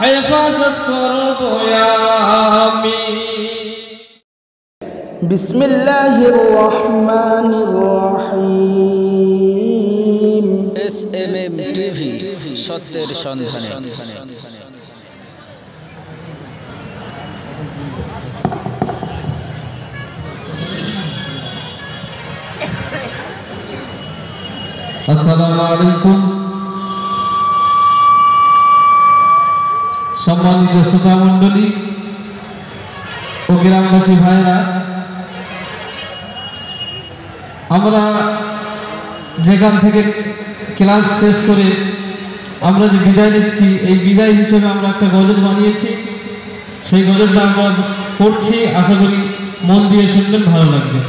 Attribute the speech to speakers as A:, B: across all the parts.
A: হেফাজত করব আমি।
B: বিসমিল্লাহির রহমানির রহিম।
C: SMM টিভি, সত্যের সন্ধানে।
A: আসসালামু আলাইকুম। সম্মানিত শ্রোতা মণ্ডলী ও গ্রামবাসী ভাইরা, আমরা যেখান থেকে ক্লাস শেষ করে আমরা যে বিদায় নিচ্ছি, এই বিদায় হিসেবে আমরা একটা গজল বানিয়েছি। সেই গজলটা আমরা পড়ছি, আশা করি মন দিয়ে শুনবেন, ভালো লাগবে।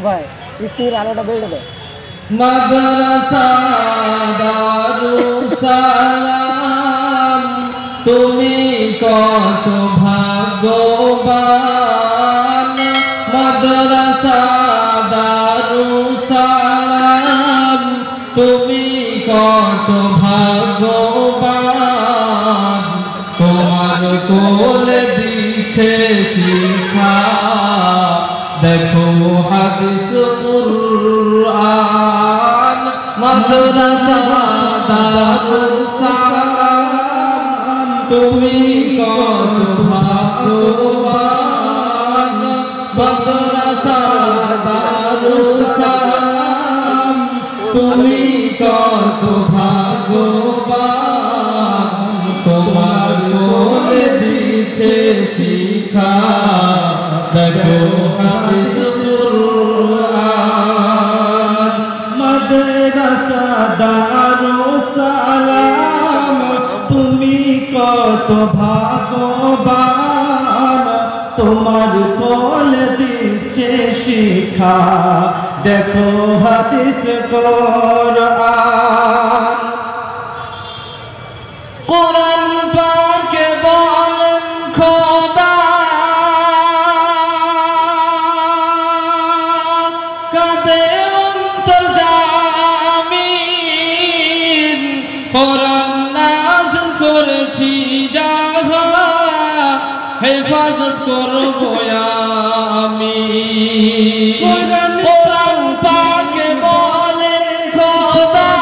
D: ভাই স্টির আলোটা বেড়ে দেয়।
A: মাদ্রাসা দারুস সালাম, তুমি কত ভাগ্যবান। মাদ্রাসা দারুস সালাম, তুমি কত ভাগ্যবান। তোমার কোলে দিছে শিক্ষা, দেখো হাদিস কুরআন। মাদ্রাসা দারুস সালাম, তুমি কত ভাগ্যবান। মাদ্রাসা দারুস সালাম, তুমি কত ভাগ্যবান। তোমার কোলে দিছে শিক্ষা, দেখো হাদিস কুরআন। মাদ্রাসা দারুস সালাম, তুমি কত ভাগ্যবান। তোমার কোলে দিচ্ছে শিক্ষা, দেখো হাদিস কুরআন। কোরআন পাকে বলেন খোদা, কাঁদে অন্তর্জামিন। কোরআন নাযিল করেছি যাহা, হেফাজত করব আমি। কোরআন পাকে বলেন খোদা,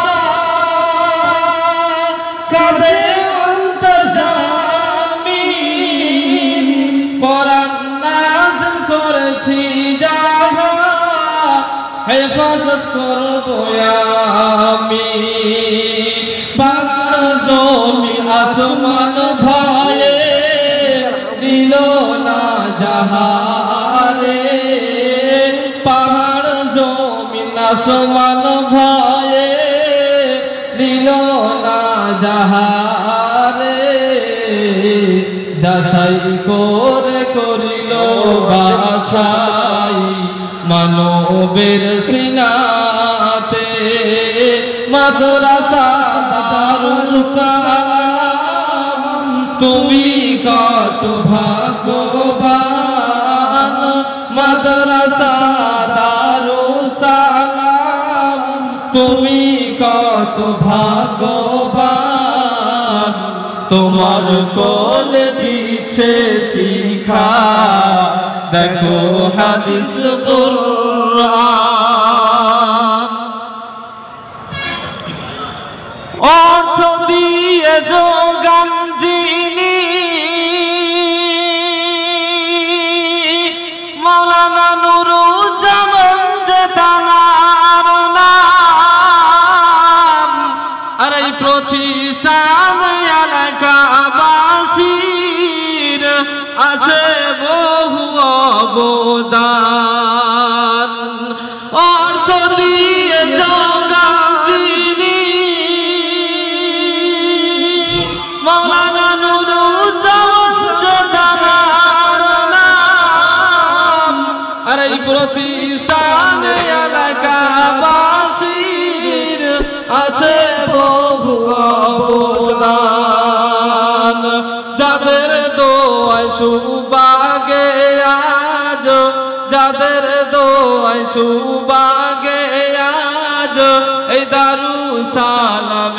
A: কাঁদে অন্তর্জামিন। কোরআন নাযিল করেছি যাহা, হেফাজত করব আমি। পাহাড় জমিন আসমান ভয়ে দিল না যাহারে। পাহাড় জমিন আসমান ভয়ে দিল না যাহারে। যাচাই করে করিল বাছাই মানবের সিনাতে। মাদ্রাসা দারুস সালাম, তুমি কত ভাগ্যবান। মাদ্রাসা দারুস সালাম, তুমি কত ভাগ্যবান। তোমার কোলে দিচ্ছে শিক্ষা, দেখো হাদিস কুরআন। অর্থ দিয়ে যোগান যিনি, মাওলানা নুরুজ্জামান যে তার নাম। আর এই প্রতিষ্ঠান এলাকাবাসীর আছে বহু অবদান। অর্থ দিয়ে যোগান যিনি, মাওলানা নুরুজ্জামান যে তার নাম। আর এই প্রতিষ্ঠান এলাকাবাসীর আছে বহু অবদান। যাদের দোয়ায় সুবাগে আজ, যাদের দোয়ায় সুবাগে আজ এই দারুসালামের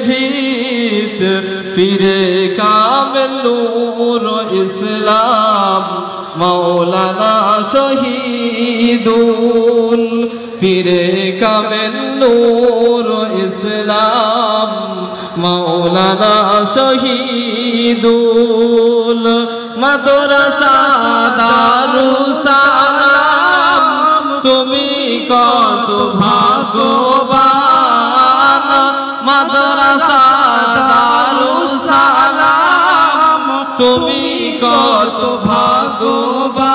A: ভিত পীরে কামেল নূর ইসলাম মাওলানা শহীদুল পীরে কামেল নূর ইসলাম মাওলানা শহীদুল মাদ্রাসা দারুসালাম তুমি কত ভাগ্যবান মাদ্রাসা দারুসালাম তুমি কত ভাগ্যবান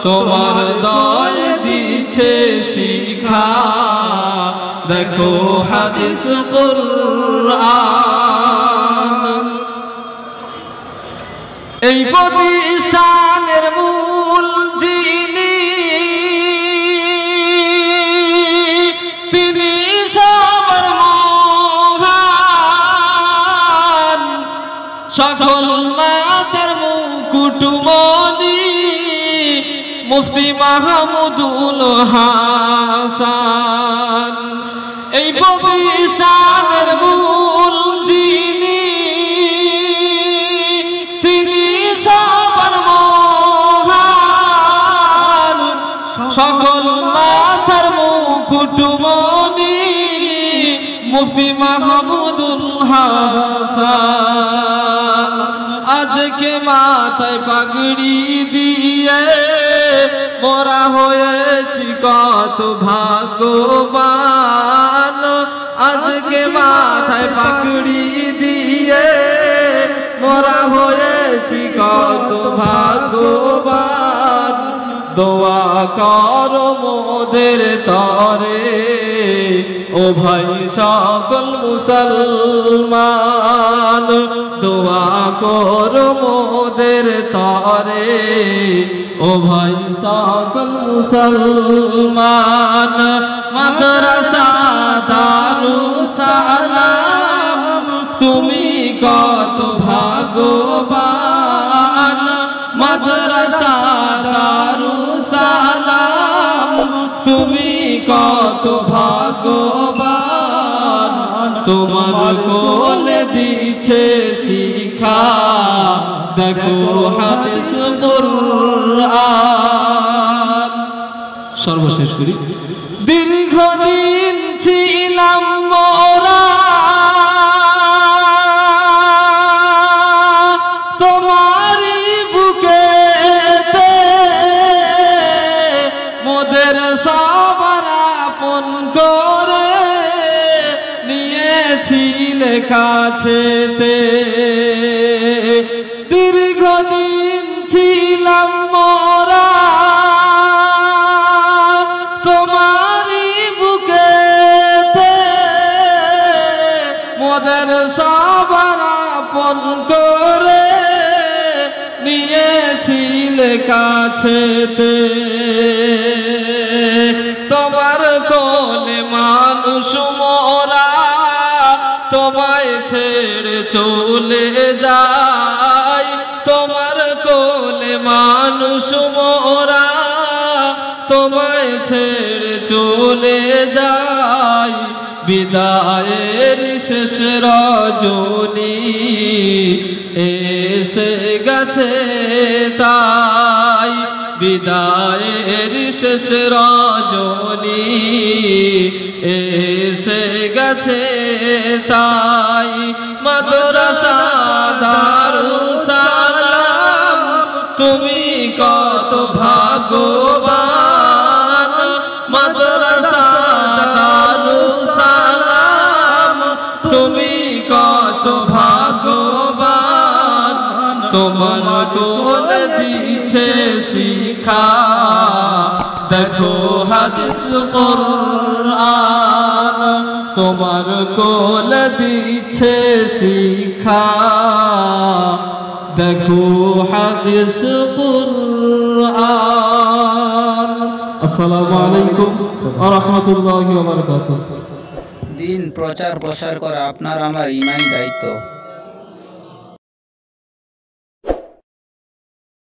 A: তোমার দল দিচ্ছে শিক্ষা দেখো হাদিস কুরআন এই প্রতিষ্ঠানের মূল যিনি তিনি সবার মহান সকল মাতার মুকুটমণি মুফতি মাহমুদুল হাসান এই প্রতিষ্ঠানের মূল যিনি তিনি সবার মহান সকল মাথার মুকুটমণি মুফতি মাহমুদুল হাসান আজকে মাথায় পাগড়ি দিয়ে মোরা হয়েছি কত ভাগ্যবান আজকে মাথায় পাগড়ি দিয়ে মোরা হয়েছি কত ভাগ্যবান দোয়া করো মোদের তরে ও ভাই সকল মুসলমান দোয়া করো মোদের তরে ও ভাই সকল মুসলমান মাদ্রাসা দারুসালাম তুমি কত ভাগ্যবান মাদ্রাসা দারুসালাম তুমি কত ভাগ্যবান তোমার কোলে দিচ্ছে শিক্ষা দেখো হাদিস কুরআন সর্বশেষ করি দীর্ঘদিন ছিলাম মোরা তোমারই বুকেতে মোদের সবার আপন করে নিয়েছিলে কাছেতে দীর্ঘদিন ছিলাম মোরা তোমারই বুকেতে মোদের সবার আপন করে নিয়েছিলে কাছেতে তোমার কোলে মানুষ মোরা তোমায় ছেড়ে চলে যায় তোমার কোলে মানুষ মোরা তোমায় ছেড়ে চলে যায় বিদায়ের শেষ রজনী এসে গেছে তাই বিদায়ের শেষ রজনী এসে গেছে তাই মাদ্রাসা দারুসালাম তুমি কত ভাগ্যবান মাদ্রাসা দারুসালাম তুমি কত ভাগ্যবান তোমার কোলে দিচ্ছে শিক্ষা দেখো হাদিস কুরআন তোমার কোলে দিচ্ছে শিক্ষা দেখো হাদিস কুরআন আসসালামু আলাইকুম ওয়া রাহমাতুল্লাহি ওয়া বারাকাতুহু
C: দিন প্রচার প্রসার করা আপনার আমার ইমানি দায়িত্ব।